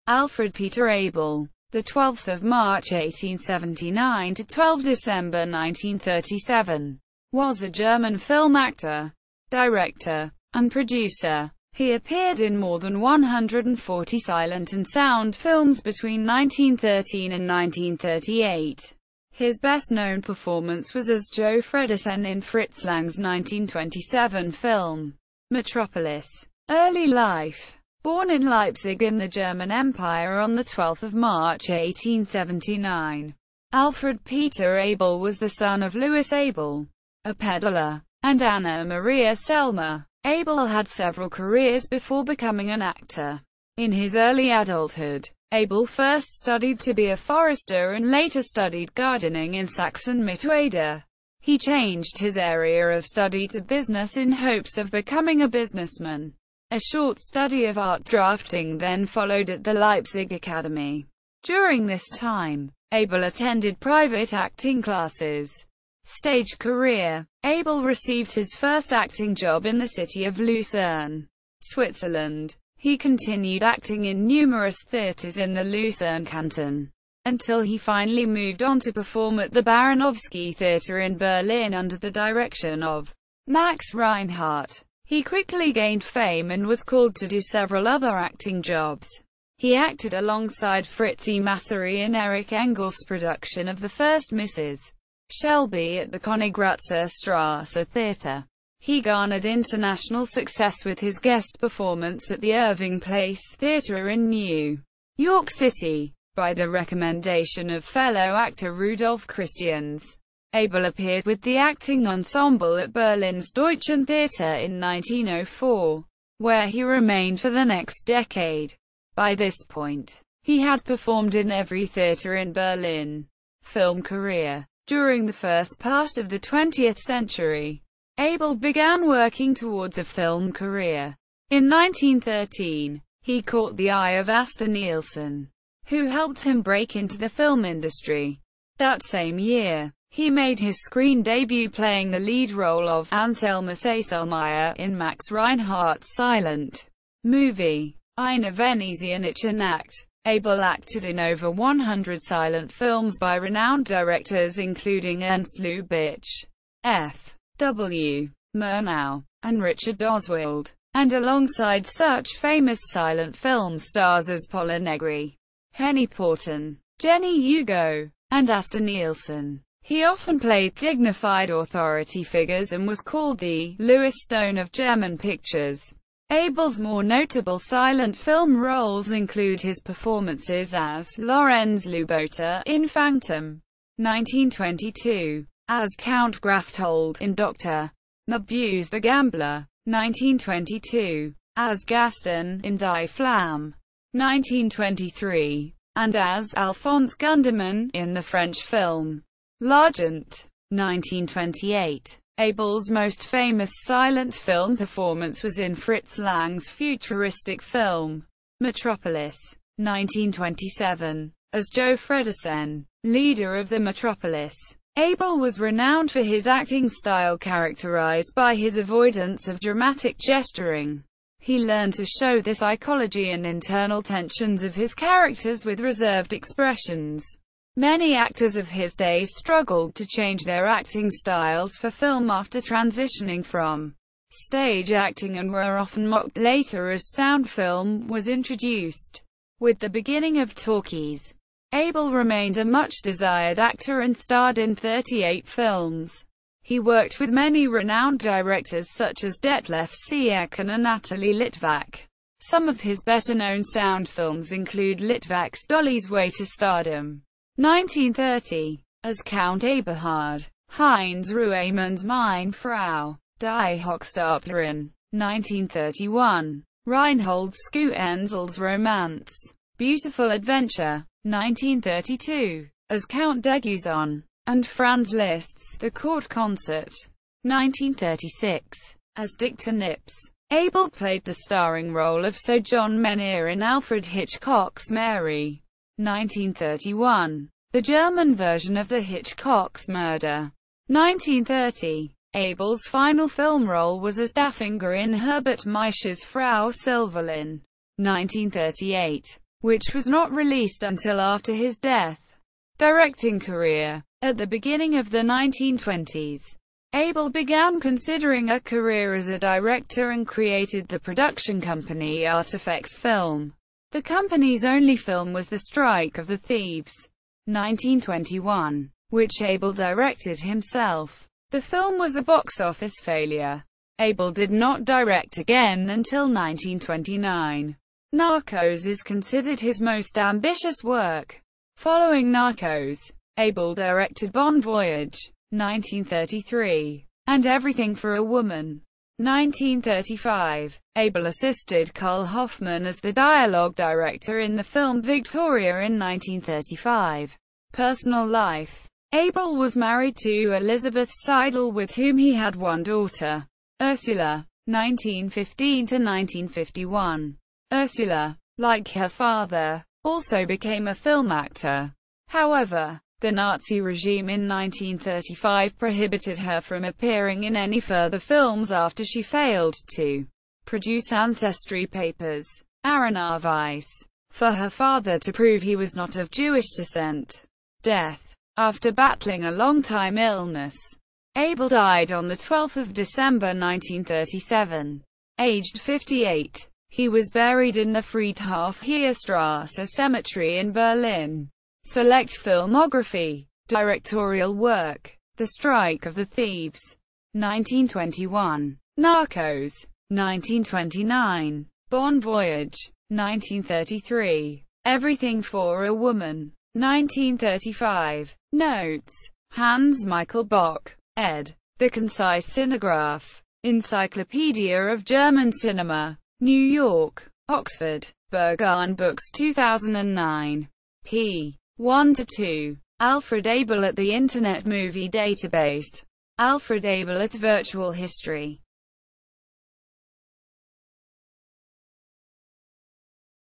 Alfred Peter Abel, the 12th of March 1879 to 12 December 1937, was a German film actor, director, and producer. He appeared in more than 140 silent and sound films between 1913 and 1938. His best-known performance was as Joh Fredersen in Fritz Lang's 1927 film, Metropolis. Early life. Born in Leipzig in the German Empire on 12 March 1879, Alfred Peter Abel was the son of Louis Abel, a peddler, and Anna Maria Selma. Abel had several careers before becoming an actor. In his early adulthood, Abel first studied to be a forester and later studied gardening in Sachsen-Mittelwalde. He changed his area of study to business in hopes of becoming a businessman. A short study of art drafting then followed at the Leipzig Academy. During this time, Abel attended private acting classes. Stage career. Abel received his first acting job in the city of Lucerne, Switzerland. He continued acting in numerous theaters in the Lucerne canton, until he finally moved on to perform at the Baranowski Theater in Berlin under the direction of Max Reinhardt. He quickly gained fame and was called to do several other acting jobs. He acted alongside Fritzi Massary in Erich Engel's production of The First Mrs. Shelby at the Königgrätzer Strasse Theater. He garnered international success with his guest performance at the Irving Place Theater in New York City. By the recommendation of fellow actor Rudolf Christians, Abel appeared with the acting ensemble at Berlin's Deutschen Theater in 1904, where he remained for the next decade. By this point, he had performed in every theater in Berlin. Film career. During the first part of the 20th century, Abel began working towards a film career. In 1913, he caught the eye of Asta Nielsen, who helped him break into the film industry. That same year, he made his screen debut playing the lead role of Anselme Seyselmeyer in Max Reinhardt's silent movie, Eine Venezianische Nacht. Abel acted in over 100 silent films by renowned directors including Ernst Lubitsch, F. W. Murnau, and Richard Oswald, and alongside such famous silent film stars as Paula Negri, Henny Porten, Jenny Hugo, and Asta Nielsen. He often played dignified authority figures and was called the Louis Stone of German pictures. Abel's more notable silent film roles include his performances as Lorenz Lubota in Phantom, 1922, as Count Graftold in Dr. Mabuse the Gambler, 1922, as Gaston in Die Flamme, 1923, and as Alphonse Gunderman in the French film L'Argent, 1928. Abel's most famous silent film performance was in Fritz Lang's futuristic film, Metropolis, 1927, as Joh Fredersen, leader of the Metropolis. Abel was renowned for his acting style characterized by his avoidance of dramatic gesturing. He learned to show the psychology and internal tensions of his characters with reserved expressions. Many actors of his day struggled to change their acting styles for film after transitioning from stage acting and were often mocked later as sound film was introduced. With the beginning of talkies, Abel remained a much-desired actor and starred in 38 films. He worked with many renowned directors such as Detlef Sieken and Natalie Litvak. Some of his better-known sound films include Litvak's Dolly's Way to Stardom, 1930, as Count Eberhard, Heinz Reuemann's Meine Frau, Die Hochstaplerin, 1931, Reinhold Schoenzel's Romance, Beautiful Adventure, 1932, as Count Deguzon, and Franz Liszt's The Court Concert, 1936, as Dictor Nips. Abel played the starring role of Sir John Mennier in Alfred Hitchcock's Mary, 1931, the German version of the Hitchcock's Murder, 1930. Abel's final film role was as Daffinger in Herbert Meisch's Frau Silberlin, 1938. which was not released until after his death. Directing career. At the beginning of the 1920s, Abel began considering a career as a director and created the production company Artifex Film. The company's only film was The Strike of the Thieves, 1921, which Abel directed himself. The film was a box office failure. Abel did not direct again until 1929. Narcos is considered his most ambitious work. Following Narcos, Abel directed Bon Voyage, 1933, and Everything for a Woman, 1935. Abel assisted Carl Hoffman as the dialogue director in the film Victoria in 1935. Personal life. Abel was married to Elizabeth Seidel, with whom he had one daughter, Ursula, 1915–1951. Ursula, like her father, also became a film actor. However, the Nazi regime in 1935 prohibited her from appearing in any further films after she failed to produce ancestry papers, Arenaweiss, for her father to prove he was not of Jewish descent. Death. After battling a long-time illness, Abel died on 12 December 1937, aged 58. He was buried in the Friedhof-Heerstrasse cemetery in Berlin. Select filmography. Directorial work. The Strike of the Thieves, 1921. Narcos, 1929. Bon Voyage, 1933. Everything for a Woman, 1935. Notes. Hans Michael Bock, ed. The Concise Cinegraph. Encyclopedia of German Cinema. New York, Oxford, Berghahn Books 2009. p. 1–2. Alfred Abel at the Internet Movie Database. Alfred Abel at Virtual History.